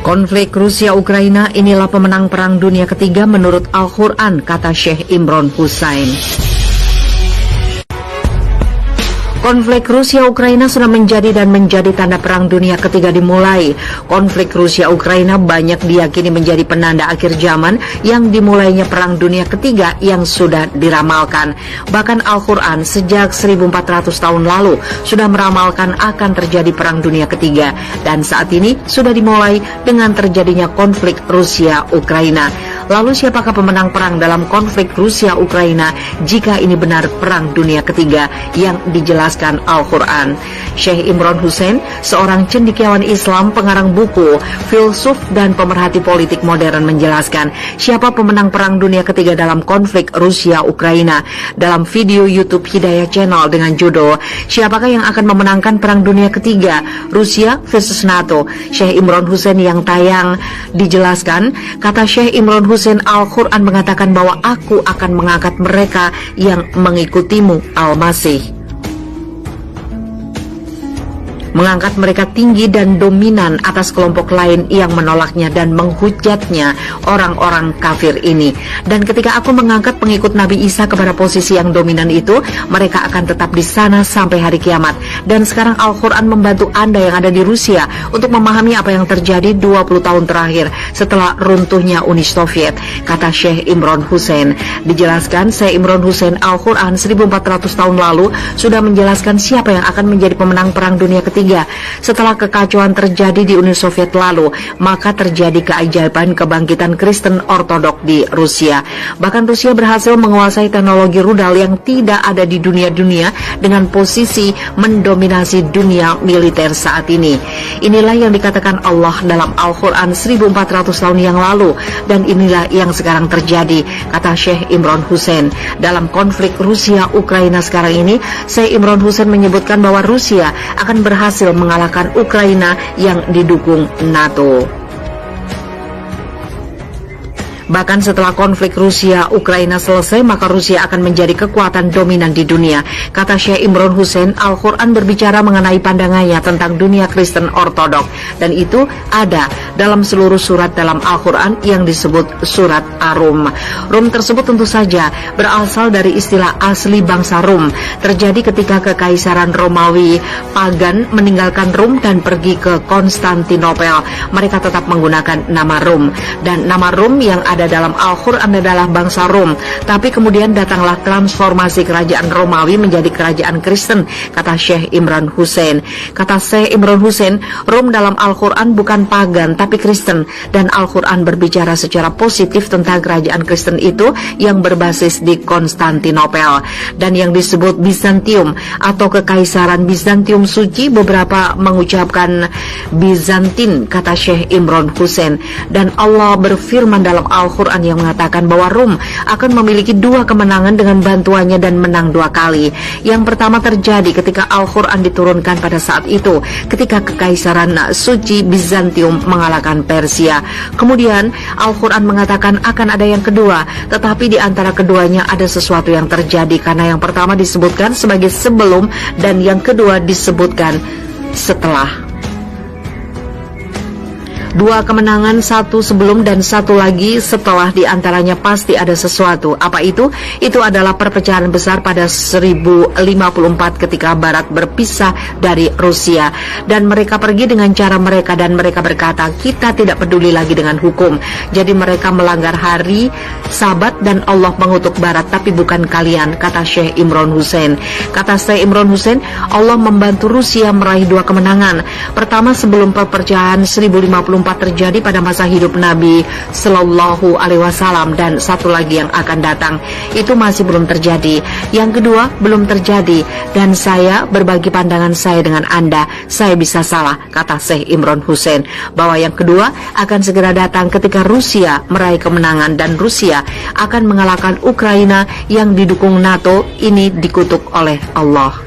Konflik Rusia-Ukraina inilah pemenang Perang Dunia Ketiga menurut Al-Quran, kata Syekh Imron Hussein. Konflik Rusia-Ukraina sudah menjadi tanda Perang Dunia Ketiga dimulai. Konflik Rusia-Ukraina banyak diyakini menjadi penanda akhir zaman yang dimulainya Perang Dunia Ketiga yang sudah diramalkan. Bahkan Al-Quran sejak 1400 tahun lalu sudah meramalkan akan terjadi Perang Dunia Ketiga. Dan saat ini sudah dimulai dengan terjadinya konflik Rusia-Ukraina. Lalu siapakah pemenang perang dalam konflik Rusia-Ukraina jika ini benar Perang Dunia Ketiga yang dijelaskan Al-Quran? Syekh Imron Hussein, seorang cendekiawan Islam, pengarang buku, filsuf, dan pemerhati politik modern menjelaskan siapa pemenang Perang Dunia Ketiga dalam konflik Rusia-Ukraina dalam video YouTube Hidayah Channel dengan judul "Siapakah yang akan memenangkan Perang Dunia Ketiga, Rusia versus NATO?" Syekh Imron Hussein yang tayang dijelaskan, kata Syekh Imron Hussein, Al-Quran mengatakan bahwa aku akan mengangkat mereka yang mengikutimu, Al-Masih. Mengangkat mereka tinggi dan dominan atas kelompok lain yang menolaknya dan menghujatnya orang-orang kafir ini. Dan ketika aku mengangkat pengikut Nabi Isa kepada posisi yang dominan itu, mereka akan tetap di sana sampai hari kiamat. Dan sekarang Al-Quran membantu Anda yang ada di Rusia untuk memahami apa yang terjadi 20 tahun terakhir setelah runtuhnya Uni Soviet, kata Syekh Imron Hussein. Dijelaskan, Syekh Imron Hussein, Al-Quran 1400 tahun lalu sudah menjelaskan siapa yang akan menjadi pemenang Perang Dunia Ketiga. Setelah kekacauan terjadi di Uni Soviet lalu, maka terjadi keajaiban kebangkitan Kristen Ortodok di Rusia. Bahkan Rusia berhasil menguasai teknologi rudal yang tidak ada di dunia dengan posisi mendominasi dunia militer saat ini. Inilah yang dikatakan Allah dalam Al-Quran 1400 tahun yang lalu, dan inilah yang sekarang terjadi, kata Syekh Imron Hussein. Dalam konflik Rusia-Ukraina sekarang ini, Syekh Imron Hussein menyebutkan bahwa Rusia akan berhasil mengalahkan Ukraina yang didukung NATO. Bahkan setelah konflik Rusia-Ukraina selesai, maka Rusia akan menjadi kekuatan dominan di dunia. Kata Syekh Imron Hussein, Al-Quran berbicara mengenai pandangannya tentang dunia Kristen Ortodok. Dan itu ada dalam seluruh surat dalam Al-Quran yang disebut surat Ar-Rum. Rum tersebut tentu saja berasal dari istilah asli bangsa Rum. Terjadi ketika Kekaisaran Romawi pagan meninggalkan Rum dan pergi ke Konstantinopel. Mereka tetap menggunakan nama Rum. Dan nama Rum yang ada dalam Al-Quran adalah bangsa Rom, tapi kemudian datanglah transformasi kerajaan Romawi menjadi kerajaan Kristen, kata Syekh Imron Hussein. Kata Syekh Imron Hussein, Rom dalam Al-Quran bukan pagan tapi Kristen, dan Al-Quran berbicara secara positif tentang kerajaan Kristen itu yang berbasis di Konstantinopel dan yang disebut Bizantium atau Kekaisaran Bizantium Suci. Beberapa mengucapkan Bizantin, kata Syekh Imron Hussein. Dan Allah berfirman dalam Al-Quran yang mengatakan bahwa Rum akan memiliki 2 kemenangan dengan bantuannya dan menang 2 kali. Yang pertama terjadi ketika Al-Quran diturunkan pada saat itu, ketika Kekaisaran Suci Bizantium mengalahkan Persia. Kemudian Al-Quran mengatakan akan ada yang kedua, tetapi di antara keduanya ada sesuatu yang terjadi, karena yang pertama disebutkan sebagai sebelum dan yang kedua disebutkan setelah. 2 kemenangan, 1 sebelum dan 1 lagi setelah, diantaranya pasti ada sesuatu. Apa itu? Itu adalah perpecahan besar pada 1054 ketika Barat berpisah dari Rusia. Dan mereka pergi dengan cara mereka dan mereka berkata, kita tidak peduli lagi dengan hukum. Jadi mereka melanggar hari Sabat dan Allah mengutuk Barat, tapi bukan kalian, kata Syekh Imron Hussein. Kata Syekh Imron Hussein, Allah membantu Rusia meraih 2 kemenangan. Pertama sebelum perpecahan 1054 terjadi pada masa hidup Nabi Sallallahu Alaihi Wasallam, dan satu lagi yang akan datang itu masih belum terjadi. Yang kedua belum terjadi, dan saya berbagi pandangan saya dengan Anda. Saya bisa salah, kata Syekh Imron Hussein, bahwa yang kedua akan segera datang ketika Rusia meraih kemenangan dan Rusia akan mengalahkan Ukraina yang didukung NATO. Ini dikutuk oleh Allah.